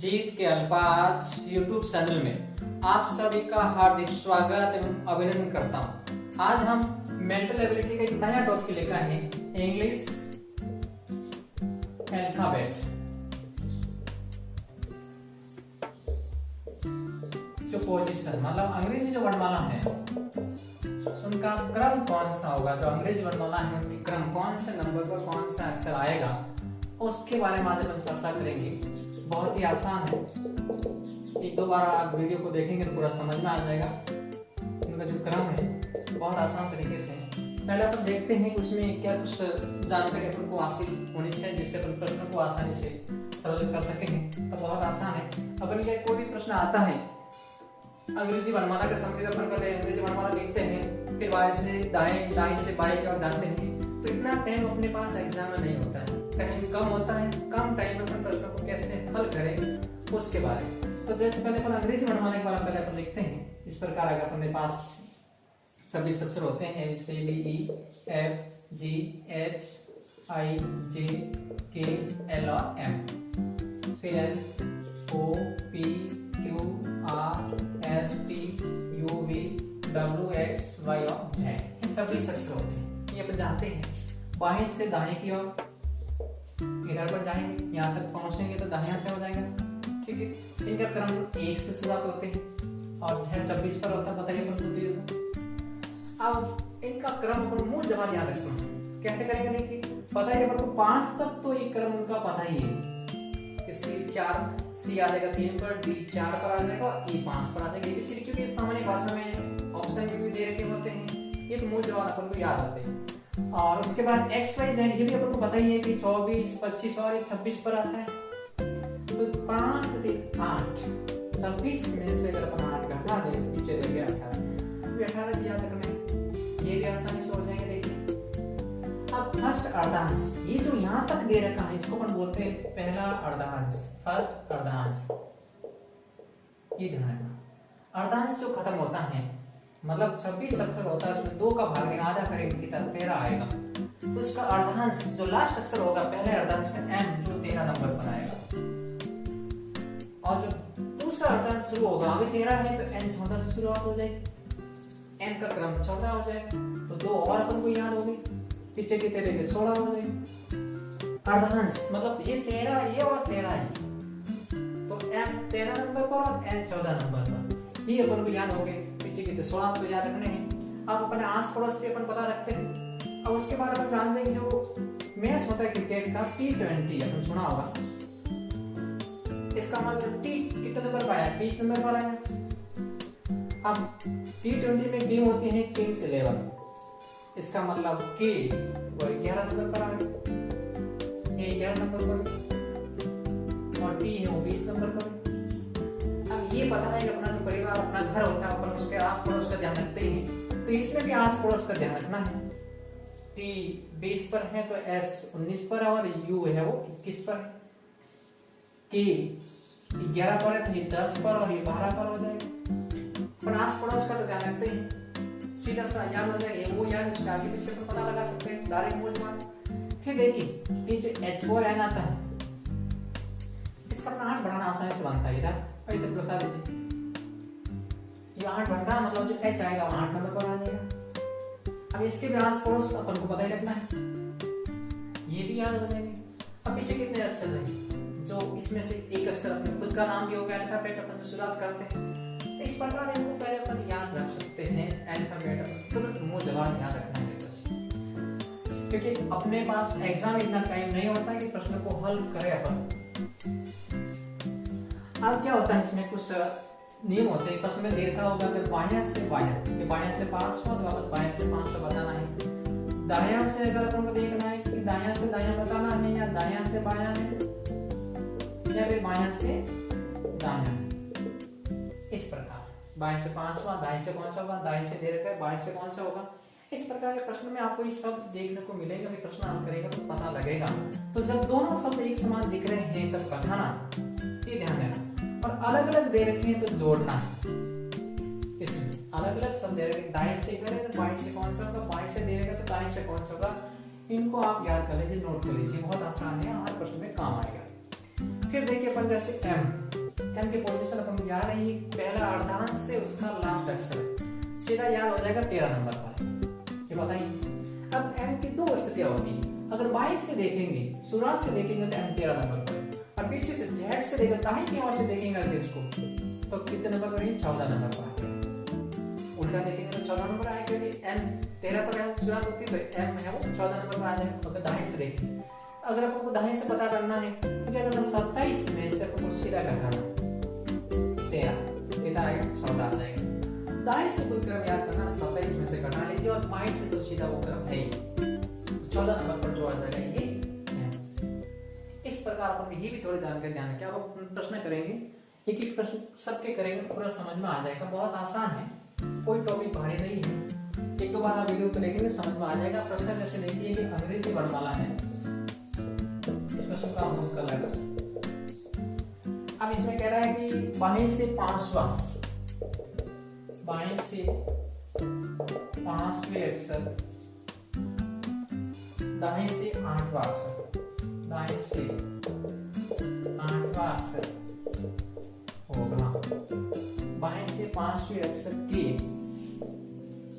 जीत के अल्फाज YouTube channel में आप सभी का हार्दिक स्वागत एवं अभिनंदन करता हूँ। आज हम मेंटल एबिलिटी का एक नया टॉपिक लेकर है, इंग्लिश अल्फाबेट। जो पोजीशन मतलब अंग्रेजी जो वर्णमाला है उनका क्रम कौन सा होगा, जो अंग्रेजी वर्णमाला है उनकी क्रम कौन से नंबर पर कौन सा अक्षर आएगा, उसके बारे में आज हम चर्चा करेंगे। बहुत ही आसान है, एक दो बार आप वीडियो को देखेंगे तो पूरा समझ में आ जाएगा। इनका जो क्रम है बहुत आसान तरीके से है। पहले अपन देखते हैं उसमें क्या कुछ जानकारी अपन को हासिल होनी चाहिए जिससे अपन प्रश्न को आसानी से सरल कर सकें। तो बहुत आसान है। अपन क्या कोई भी प्रश्न आता है अंग्रेजी वर्णमाला के समझ अपन पहले अंग्रेजी वर्णमाला लिखते हैं, फिर बाएं से दाएं, दाएं से बाएं की ओर जाते हैं, तो इतना टाइम अपने पास एग्जाम में नहीं होता है, टाइम कम होता है। कम टाइम में अपन प्रश्नों को कैसे हल करें उसके बारे में। तो जैसे पहले अपन अंग्रेजी वर्णमाला के बारे में पहले अपन लिखते हैं इस प्रकार। अगर अपने पास 26 अक्षर होते हैं A C D E F G H I J K L और M, फिर L O P Q R S T U V W X Y और Z। इन 26 अक्षर होते हैं, ये अपन जानते हैं। बाएं से दाएं की ओर इधर पर जाएंगे, यहाँ तक पहुंचेंगे तो दाहिया से हो जाएगा, ठीक है। इनका क्रम 1 से शुरुआत होते हैं और Z 26 पर होता है, बताइए अपन को। अब इनका क्रम अपन मुंह जबान याद रखना है। कैसे करेंगे देखिए, पता है अपन को 5 तक तो ये क्रम उनका पता ही है। C आ जाएगा 3 पर, D 4 पर आ जाएगा और E 5 पर आ जाएगा। ABCD क्योंकि सामान्य भाषा में ऑप्शन में भी दे रखे होते हैं, ये तो मुंह जबान अपन को याद होते हैं। और उसके बाद X Y Z ये भी अपन को पता ही है कि 24, 25 और 26 पर आता है। तो 5 3 8, 26 में से अगर अपन 8 घटा दे पीछे देंगे 18, 18 दिया तक में ये भी आसानी से हो जाएंगे। देखिए अब फर्स्ट अर्धांश, ये जो यहाँ तक दे रखा है इसको अपन बोलते हैं पहला अर्धांश, फर्स्ट अर्धांश। ये ध्यान रखना, अर्धांश जो खत्म होता है मतलब 26 अक्षर होता है, उसमें 2 का भाग आधा करेंगे की तरफ 13 आएगा, तो उसका अर्धांश जो लास्ट अक्षर होगा पहले अर्धांश में M जो 13 नंबर पर आएगा, और जो दूसरा अर्धांश शुरू होगा अभी 13 है तो N 14 से शुरुआत हो जाएगी, N का क्रम 14 हो जाएगा, तो 2 और अपन को याद होगी, पीछे की 13 के 16 हो जाएगी। अर्धांश मतलब ये 13 ये और 13 है, तो M 13 नंबर पर और N 14 नंबर पर, ये अपन को याद हो गए। पीछे की 16 तो याद रखने हैं। अब अपने आस पड़ोस के अपन पता रखते हैं। अब उसके बाद अपन जानते हैं कि जो मैच होता है क्रिकेट का T20 अपन सुना होगा, इसका मतलब T कितने नंबर पर आया, 20 नंबर पर आया। अब T20 में टीम होती है किंग्स 11, इसका मतलब K वो 11 नंबर पर आ गया, ये 11 नंबर पर, और T है वो 20 नंबर पर। अब ये पता है कि अपना जो परिवार अपना घर होता है अपन उसके आस पड़ोस का ध्यान रखते हैं, तो इसमें भी आस पड़ोस का ध्यान रखना है। T 20 पर है तो S 19 पर है और U है वो 21 पर है, K 11 पर है तो ये 10 पर और ये 12 पर हो जाएगा। पर आस पड़ोस का तो ध्यान रखते हैं, सीधा सा याद हो जाएगा, वो याद उसके आगे पीछे पर पता लगा सकते हैं डायरेक्ट मूल जबान। फिर देखिए ये जो H और N आता है इसका 8 बढ़ाना आसानी से बनता है, इधर प्रसाद दीजिए, ये 8 बढ़ा मतलब जो H आएगा 8 नंबर पर आ जाएगा। अब इसके भी आस पड़ोस अपन को पता ही रखना है, ये भी याद हो जाएंगे। अब पीछे कितने अक्षर हैं, जो इसमें से एक अक्षर अपने खुद का नाम भी होगा, अल्फाबेट अपन जो शुरुआत करते हैं, तो इस प्रकार इनको पहले अपन याद रख सकते हैं। अल्फाबेट अपन तुरंत मुंह जबान याद रखना है बस, क्योंकि अपने पास एग्जाम इतना टाइम नहीं होता है कि प्रश्न को हल करें अपन। अब क्या होता है इसमें कुछ नियम होते हैं, प्रश्न में देखा होगा अगर बायां से बायां, कि बायां से 5 तो वापस बायां से 5 तो बताना है। दायां से अगर अपन को देखना है कि दायां से दायां बताना है या दायां से बायां है या फिर बायां से दायां, इस प्रकार बाएं से 5वां, दाएं से कौन सा होगा, दाएं से दे रखा है बाएं से कौन सा होगा। इस प्रकार के प्रश्न में आपको ये सब देखने को मिलेगा, कि प्रश्न हल करेगा तो पता लगेगा। तो जब दोनों शब्द एक समान दिख रहे हैं तब बताना, ये ध्यान देना। और अलग अलग दे रखे हैं तो जोड़ना, इसमें अलग अलग शब्द दे रखे, दाएं से इधर है तो बाएं से कौन सा होगा, बाएं से दे रखा तो दाएं से कौन सा होगा, इनको आप याद कर लीजिए, नोट कर लीजिए, बहुत आसान है, हर प्रश्न में काम आएगा। फिर देखिए अपन जैसे M एम की पोजीशन अपन याद है, पहला अर्धांश से उसका लास्ट अक्षर है, सीधा याद हो जाएगा 13 नंबर पर। ये बताइए अब एम की दो स्थितियां होती है, अगर बाएं से देखेंगे, शुरुआत से देखेंगे तो एम 13 नंबर पर, और पीछे से जेड से देखेंगे, दाएं की ओर से देखेंगे अगर इसको तो कितने नंबर पर है? 14 नंबर पर है। उल्टा देखेंगे तो 14 नंबर आएगा, क्योंकि एम 13 पर शुरुआत होती है तो एम है वो 14 नंबर पर आ जाएगा। अगर दाएं से देखेंगे, अगर आपको दाएं से पता करना है तो क्या करना, 27 में से आपको सीधा घटाना 13, कितना आएगा? 14 आ जाएगा। दाएं से कोई क्रम याद करना, 27 में से घटा लीजिए, और बाएं से तो सीधा वो क्रम है ही, 14 नंबर पर जो आ जाएगा ये है। इस प्रकार अपन ये भी थोड़ी जानकारी ध्यान रखें। अब प्रश्न करेंगे, एक एक प्रश्न सबके करेंगे तो पूरा समझ में आ जाएगा, बहुत आसान है, कोई टॉपिक भारी नहीं है। एक दो बार आप वीडियो को देखेंगे समझ में आ जाएगा। प्रश्न जैसे देखिए कि अंग्रेजी वर्णमाला है, इस प्रश्न का हम कर लेंगे। अब इसमें कह रहा है कि बाएं से पांचवा, बाएं से पांचवें अक्षर, दाएं से आठवां अक्षर, दाएं से आठवां अक्षर होगा, बाएं से पांचवें अक्षर के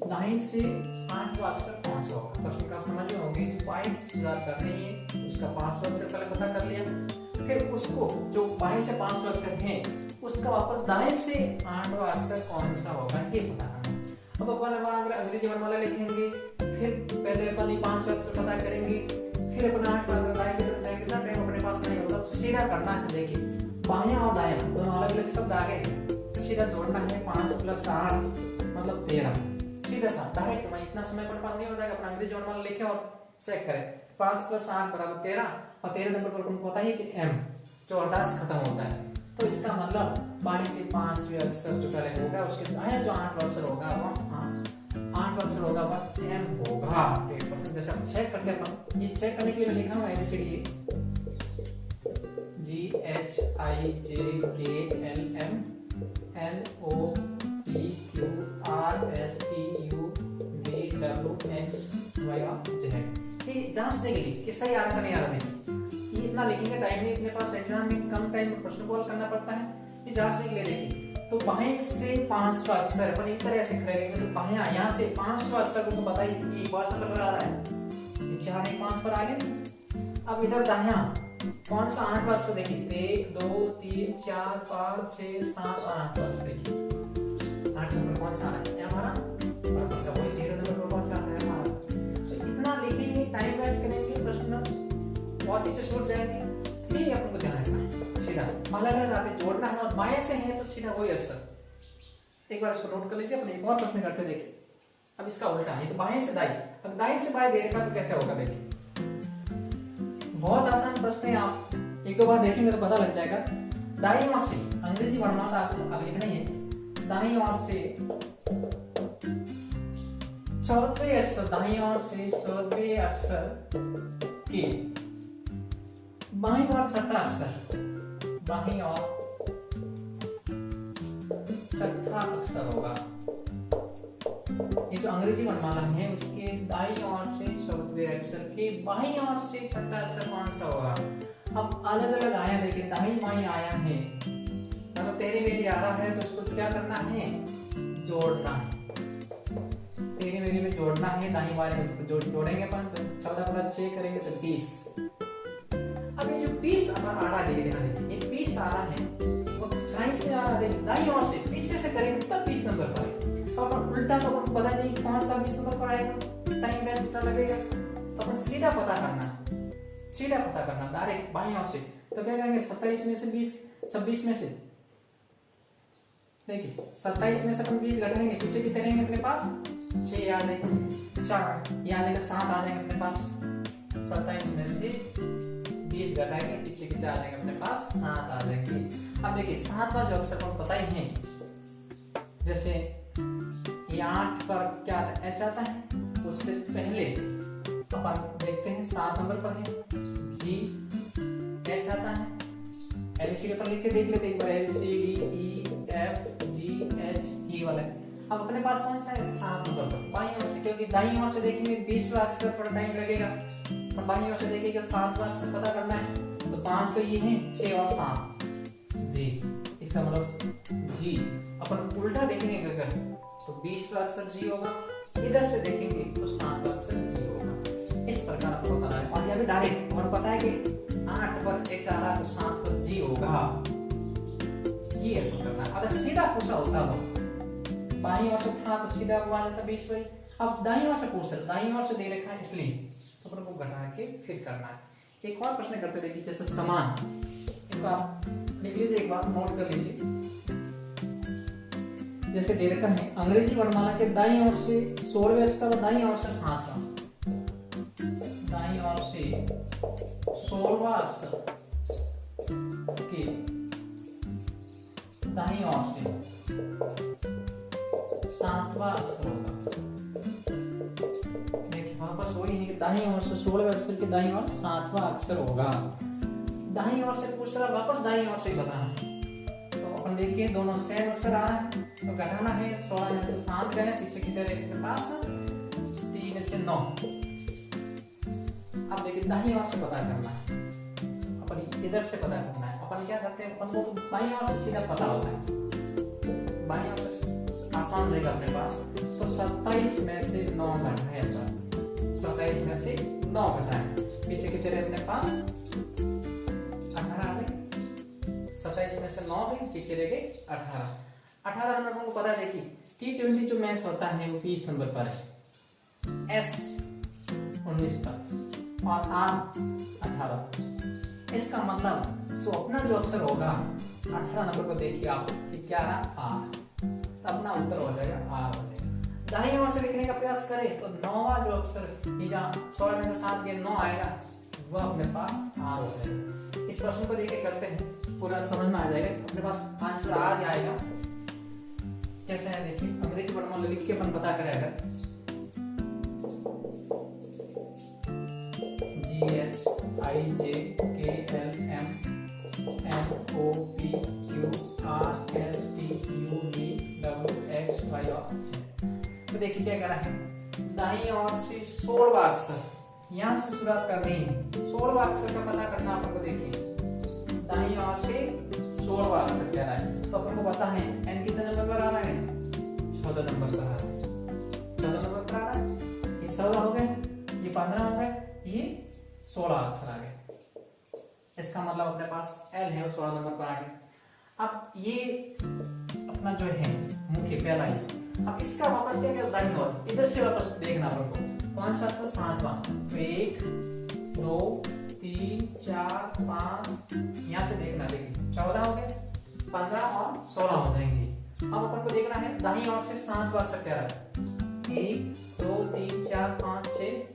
दाएं से आठवां अक्षर कौन सा होगा? प्रश्न का आप समझ में होंगे, बाएं से शुरुआत करनी है, उसका पांचवां अक्षर पहले पता कर लिया, फिर उसको जो बाएं से पांचवां अक्षर है उसका वापस दाएं से आठवां अक्षर कौन सा होगा ये पता करना। अब अपन अगर अंग्रेजी वर्णमाला लिखेंगे, फिर पहले अपन 5 अक्षर पता करेंगे, फिर अपन 8 बार दाएं की तरफ जाएंगे, ना टाइम अपने पास नहीं होगा, तो सीधा करना है। देखिए बायां और दायां दोनों अलग अलग शब्द आ गए, तो सीधा जोड़ना है 5 + 8 मतलब 13, सीधा सा डायरेक्ट। मैं इतना समय पर पास नहीं हो जाएगा, अपना अंग्रेजी वर्णमाला लिखे और चेक करें। 5 + 8 = 13, और 13 नंबर पर हमको पता है कि एम जो अर्धांश खत्म होता है, तो इसका मतलब बाएं से पांचवें अक्षर जो पहले होगा उसके दाएं जो 8वां अक्षर होगा वो 8वां अक्षर होगा वह एम होगा। 100% जैसे हम चेक करते हैं, ये चेक करने के लिए मैं लिखा हूं ABCD GHIJKLM NOPQRSTUVWXYZ, ये जांचने के लिए कि सही आ रहा नहीं आ रहा नहीं। ये इतना लिखेंगे, टाइम नहीं अपने पास, एग्जाम में कम टाइम में प्रश्न को हल करना पड़ता है, ये जांचने के लिए देखिए। तो बाएं से पांचवां अक्षर अपन इस तरह से करेंगे, तो बायां यहाँ से पांचवां अक्षर को तो बताइए ये 5 नंबर पर आ रहा है, 4 नहीं 5 पर आ गया। अब इधर दायां कौन सा 8वां अक्षर देखिए, 1 2 3 4 5 6 7 8 देखिए, 8 नंबर कौन सा आ रहा है हमारा, और मतलब वही 13 नंबर पर कौन सा आ रहा है हमारा। तो इतना लिखेंगे, टाइम वेस्ट करेंगे, प्रश्न और पीछे छूट जाएंगे, ये अपन को ध्यान रखना है। सीधा अलग अलग जोड़ना है, और बाएं से है तो सीधा वही अक्षर। एक बार इसको नोट कर लीजिए, अपन एक और प्रश्न करते देखिए। अब इसका उल्टा है, तो बाएं से दाएं, अब दाएं से बाएं देगा तो कैसे होगा देखिए, बहुत आसान प्रश्न है, आप एक दो बार देखेंगे तो पता लग जाएगा। दाईं ओर से अंग्रेजी वर्णमाला आपको आगे लिखना है, दाईं ओर से चौथे अक्षर, दाईं ओर से चौथे अक्षर के बाईं ओर छठा अक्षर, बाईं ओर छठा अक्षर होगा। ये जो अंग्रेजी वर्णमाला है उसके दाईं ओर से चौथे अक्षर के बाईं ओर से छठा अक्षर कौन सा होगा। अब अलग अलग आया देखिए, दाईं बाईं आया है, अगर तेरी मेरी आ रहा है तो उसको क्या करना है, जोड़ना है। तेरी मेरी में जोड़ना है, दाईं बाईं में जोड़ेंगे अपन तो 14 + 6 करेंगे तो 20। अब ये जो 20 आ रहा है, देखिए ये 20 आ रहा है, वो दाईं से आ रहा है, दाईं ओर से पीछे से करेंगे तब 20 नंबर पर है। तो अपन उल्टा तो अपन पता नहीं कौन सा 20 नंबर पर आएगा, टाइम वेस्ट कितना लगेगा, तो अपन सीधा पता करना, सीधा पता करना डायरेक्ट बाईं ओर से। तो क्या करेंगे, 27 में से 20, 26 में से देखिए 27 में से अपन 20 घटाएंगे, पीछे कितने रहेंगे अपने पास, 6 आ जाएंगे, 4 यहाँ आएगा, 7 आ जाएंगे अपने पास। 27 में से 20 घटाएंगे, पीछे कितने आ जाएंगे अपने पास, 7 आ जाएंगे। अब देखिए 7वां जो अक्षर को पता ही है, जैसे ये 8 पर क्या एच आता है, उससे पहले अपन देखते हैं 7 नंबर पर है जी एच आता है, एबीसीडी पर लिख के देख लेते एक बार, ABCDEFGHE वाला। अब अपने पास कौन सा है, 7 नंबर पर बाईं ओर से, क्योंकि दाईं ओर से देखेंगे 20वां अक्षर थोड़ा टाइम लगेगा, और बाईं ओर से देखेंगे 7वां अक्षर पता करना है, तो 5 तो ये है, 6 और 7 जी, इस इसका मतलब जी। अपन उल्टा देखेंगे अगर तो 20वां अक्षर जी होगा, इधर से देखेंगे तो 7वां अक्षर जी होगा। इस प्रकार आपको बताना है। और यहाँ पे डायरेक्ट हमें पता है कि 8 पर x आ रहा है तो 7 पर जी होगा, ये आपको करना है। अगर सीधा पूछा होता हो बाईं ओर से उठा तो सीधा आ जाता 20 पर। अब दाईं ओर से पूछ रहे, दाईं ओर से दे रखा है इसलिए तो अपन को घटा के फिर करना है। एक और प्रश्न करते देखिए, जैसे समान, इनको आप लिख लीजिए, एक बार नोट कर लीजिए। जैसे दे रखा है अंग्रेजी वर्णमाला के दाईं ओर से 16वें अक्षर और दाईं ओर से 7वां, दाईं ओर से 16वां अक्षर के दाईं ओर से 7वां अक्षर होगा। देखिए वापस वही है कि दाईं ओर से 16वें अक्षर के दाईं ओर 7वां अक्षर होगा। दाईं ओर से पूछ रहा, वापस दाईं ओर से ही बताना। तो अपन देखिए दोनों सेम अक्षर आ रहा है तो घटाना है। 16 में से 7 गए, पीछे की तरफ के पास 3 से 9। अब देखिए दाईं ओर से पता करना है, अपन इधर से पता करना है। अपन क्या करते हैं, अपन को बाईं ओर से सीधा पता होता है, बाईं ओर से आसान रहेगा अपने पास। तो 27 में से 9 घटाए, 27 में से 9 घटाए, पीछे की तरफ अपने पास 18 आ गए। 27 में से 9 गए, पीछे रह गए 18। 18 नंबर को पता है, देखिए T20 जो मैच होता है वो 20 नंबर पर है, S 19 पर और R 18। इसका मतलब जो अपना जो अक्षर होगा 18 नंबर को देखिए आप, क्या रहा R, अपना उत्तर हो जाएगा R हो जाएगा। दाईं ओर से लिखने का प्रयास करें तो 9वां जो अक्षर ये जहाँ 16 में से 7 गए 9 आएगा, वह अपने पास R हो जाएगा। इस प्रश्न को देखिए करते हैं, पूरा समझ में आ जाएगा, अपने पास आंसर आ जाएगा। कैसे है देखिए, अंग्रेजी वर्णमाला लिख के अपन पता करेगा GHIJKLMNOPQRSTUVWXY। तो देखिए क्या करा है, दाईं ओर से 16वां अक्षर, यहाँ से शुरुआत करनी है। 16वां अक्षर का पता करना अपन को। देखिए दाईं ओर से 16वां अक्षर क्या रहा है, तो अपन को पता है n कितने नंबर पर आ रहा है, 14 नंबर पर आ रहा है, 14 नंबर पर आ रहा है। ये 16 हो गए, ये 15 हो गए, ये 16 अक्षर आ गए। इसका मतलब अपने पास L है वो 16 नंबर पर आ गए। अब ये अपना जो है मुख्य पहला ही, अब इसका वापस क्या किया, दाईं ओर इधर से वापस देखना अपन को, कौन सा अक्षर, 7वां। तो 1 2 3 4 5, यहाँ से देखना, देखिए 14 हो गए, 15 और 16 हो जाएंगे। अब अपन को देखना है दाईं ओर से 7वां अक्षर क्या रहा है, 1 2 3 4 5 6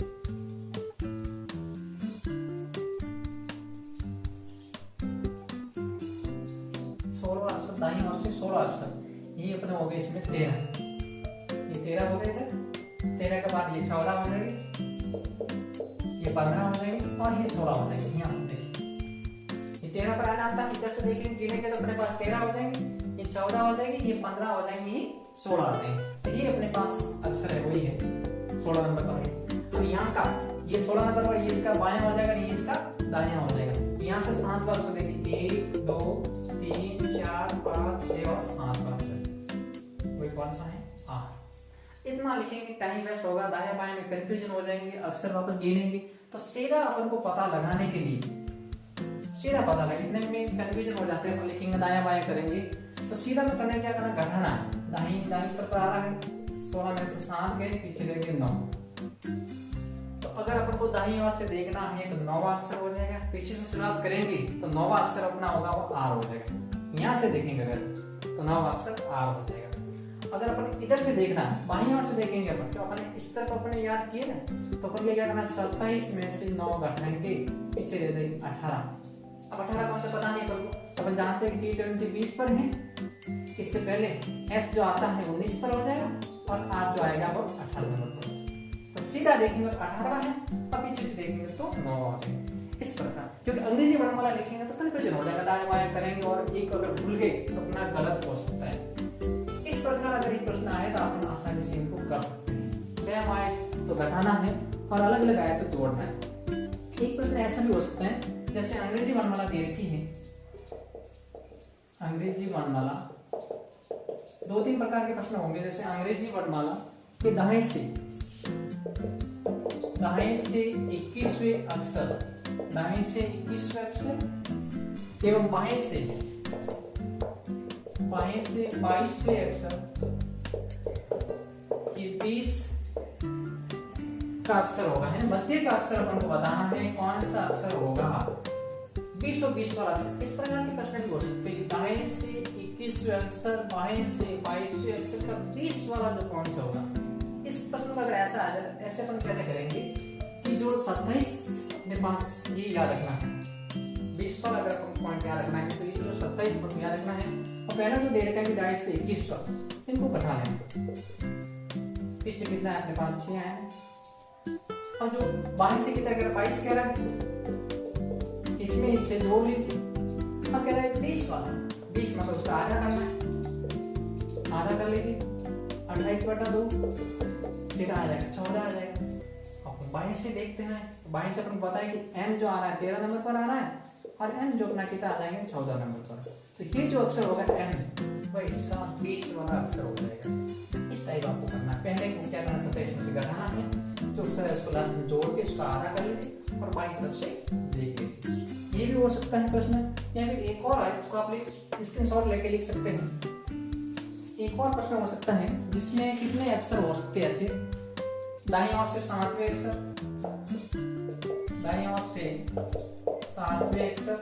16वां अक्षर, दाईं ओर से 16 अक्षर, ये अपने हो गए इसमें 13, ये 13 हो गए थे। 13 के बाद ये 14 हो जाएंगे, ये 15 हो जाएंगे और ये 16 हो जाएंगे। यहाँ देखिए ये 13 पर आना आता है, इधर से देखेंगे गिनेंगे तो अपने पास 13 हो जाएंगे, ये 14 हो जाएंगे, ये 15 हो जाएंगे, ये 16 हो जाएंगे। तो ये अपने पास अक्षर है वही है 16 नंबर पर है। अब यहाँ का ये 16 नंबर पर, ये इसका बायां हो जाएगा, ये इसका दायां हो जाएगा। यहाँ से 7वां अक्षर देखिए, 1 2 3 4 5 6 और 7वां अक्षर वही कौन सा है, R। इतना लिखेंगे टाइम वेस्ट होगा, दाएं बाएं में कंफ्यूजन हो जाएंगे, अक्षर वापस गिनेंगे। तो सीधा अपन को पता लगाने के लिए, सीधा पता लगे, इतने में कंफ्यूजन हो जाते हैं, अपन लिखेंगे दाएं बाएं करेंगे तो सीधा तो करने क्या करना, घटाना है। दाईं दाईं पर आ रहा है, 16 में से 7 गए, पीछे रह गए 9। तो अगर अपन को दाईं ओर से देखना है तो 9वां अक्षर हो जाएगा, पीछे से शुरुआत करेंगे तो 9वां अक्षर अपना होगा वो R हो जाएगा। यहाँ से देखेंगे अगर तो 9वां अक्षर R हो जाएगा। अगर अपन इधर से देखना, बाईं ओर से देखेंगे अपन, तो अपन इस तरफ अपने याद किए ना, तो अपन क्या करना, 27 में से 9 घटाएंगे, पीछे रह जाएंगे 18। अब 18 कौन सा पता नहीं पर अपन जानते हैं कि T20 20 पर है, इससे पहले F जो आता है 19 पर हो जाएगा और R जो आएगा वो 18 नंबर पर। तो सीधा देखेंगे तो 18 है और पीछे से देखेंगे तो 9 हो जाएगा। इस प्रकार, क्योंकि अंग्रेजी वर्णमाला लिखेंगे तो कंफ्यूजन हो जाएगा, दाएं बाएं करेंगे और एक अगर भूल गए तो अपना गलत हो सकता है। इस प्रकार अगर ये प्रश्न आए तो आप आसानी से इनको कर सकते हैं। सेम आए तो घटाना है और अलग अलग आए तो जोड़ना है। एक प्रश्न ऐसा भी हो सकता है, जैसे अंग्रेजी वर्णमाला दे रखी है, अंग्रेजी वर्णमाला, 2-3 प्रकार के प्रश्न होंगे, जैसे अंग्रेजी वर्णमाला के दाएं से 21वें अक्षर, दाएं से 21वें अक्षर एवं बाएं से 22वें अक्षर ये 20 का अक्षर होगा, है मध्य का अक्षर अपन को बताना है कौन सा अक्षर होगा, 20 और 20 वाला अक्षर। इस प्रकार के प्रश्न भी हो सकते हैं, दाएं से 21वें अक्षर, बाएं से 22वें अक्षर का 20 वाला जो कौन सा होगा। इस प्रश्न का अगर ऐसा आ जाए, ऐसे अपन कैसे करेंगे कि जो 27 अपने पास ये याद रखना है, 20 वाला अगर अपन पॉइंट याद रखना है तो ये जो 27 अपन याद रखना है, और पहला जो दे रखा है कि दाएं से 21 का, इनको घटा लें, पीछे कितना है अपने पास 6 आया, और जो बाएं से कितना, अगर 22 कह रहा है इसमें 6 जोड़ लीजिए, अब कह रहा है 20 वाला, 20 मतलब उसका आधा करना है, आधा कर लीजिए, 28/2 फिर आ जाएगा 14 आ जाएगा। अब बाएं से देखते हैं, बाएं से अपन को पता है कि m जो आ रहा है 13 नंबर पर आ रहा है, और n जो अपना कितना आ जाएंगे 14 नंबर पर, तो ये जो अक्षर होगा m वह इसका 20 वाला अक्षर हो जाएगा। इस टाइप आपको करना है, पहले को क्या करना है 27 में से घटाना है, जो अक्षर है उसको लास्ट में जोड़ के उसका आधा कर लीजिए और बाईं तरफ से देख लीजिए। ये भी हो सकता है प्रश्न, या फिर एक और है उसको आप स्क्रीनशॉट लेके लिख सकते हैं। एक और प्रश्न हो सकता है जिसमें कितने अक्षर हो सकते हैं ऐसे, दाईं ओर से 7वें अक्षर, दाईं ओर से 7वें अक्षर,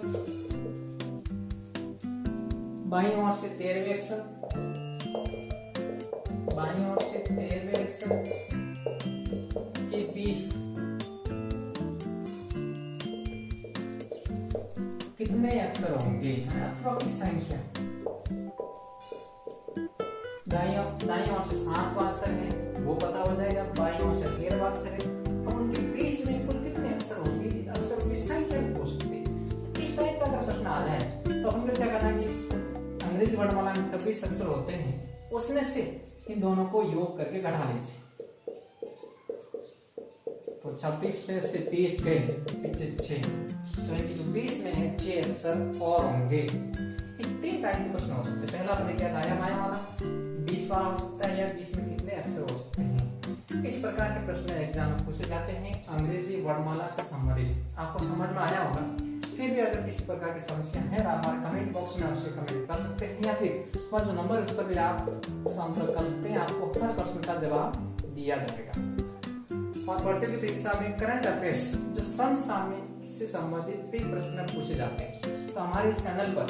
बाईं ओर से 13वें अक्षर, बाईं ओर से 13वें अक्षर, ये 20 कितने अक्षर होंगे, अक्षरों की संख्या। दाईं ओर से 7 अक्षर है वो पता हो जाएगा, बाईं ओर से 13 अक्षर है, अब उनके 20 में कुल कितने अक्षर होंगे, अक्षरों की संख्या भी पूछ सकते हैं। इस टाइप का अगर प्रश्न आ जाए तो हम लोग क्या करना है कि अंग्रेजी वर्णमाला में 26 अक्षर होते हैं, उसमें से इन दोनों को योग करके घटा लीजिए, तो 26 में से 30 गए, पीछे 6, तो इनकी जो 20 में है 6 अक्षर और होंगे। इतने टाइप के प्रश्न हो सकते हैं। पहला आपने क्या दाया बाया वाला 20 वाला हो सकता है, या 20 में कितने अक्षर हो सकते हैं। इस प्रकार के प्रश्न एग्जाम में पूछे जाते हैं अंग्रेजी वर्णमाला से संबंधित। आपको समझ में आया होगा। फिर भी अगर किसी प्रकार की समस्या है तो हमारे कमेंट बॉक्स में आपसे कमेंट कर सकते हैं, या फिर हमारा जो नंबर उस पर भी आप संपर्क कर सकते हैं, आपको हर प्रश्न का जवाब दिया जाएगा। और प्रतियोगी परीक्षा में करंट अफेयर्स जो समसामयिक से संबंधित भी प्रश्न पूछे जाते हैं, तो हमारे चैनल पर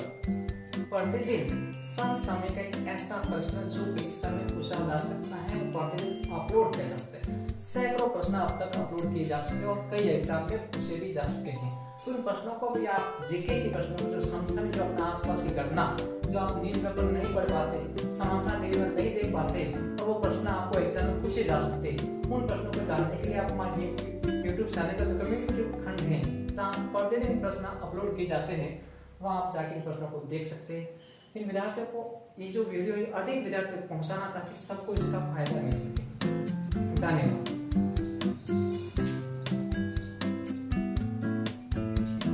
प्रतिदिन समसामयिक का एक ऐसा प्रश्न जो परीक्षा में पूछा जा सकता है वो प्रतिदिन अपलोड किया जाता है। सैकड़ों प्रश्न अब तक अपलोड किए जा चुके हैं और कई एग्जाम में पूछे भी जा चुके हैं। तो इन प्रश्नों को भी आप जीके के प्रश्नों जो समसामयिक, जो अपना आसपास की घटना जो आप न्यूज पेपर नहीं पढ़ पाते, समाचार टीवी में नहीं देख पाते, और वो प्रश्न आपको एग्जाम में पूछे जा सकते हैं, उन प्रश्नों को जानने के लिए आप हमारे यूट्यूब चैनल का जो कम्युनिटी खंड है जहाँ प्रतिदिन प्रश्न अपलोड किए जाते हैं, वहाँ आप जाके इन प्रश्नों को देख सकते हैं। इन विद्यार्थियों को ये जो वीडियो है अधिक विद्यार्थियों तक पहुँचाना ताकि सबको इसका फायदा मिल सके। धन्यवाद।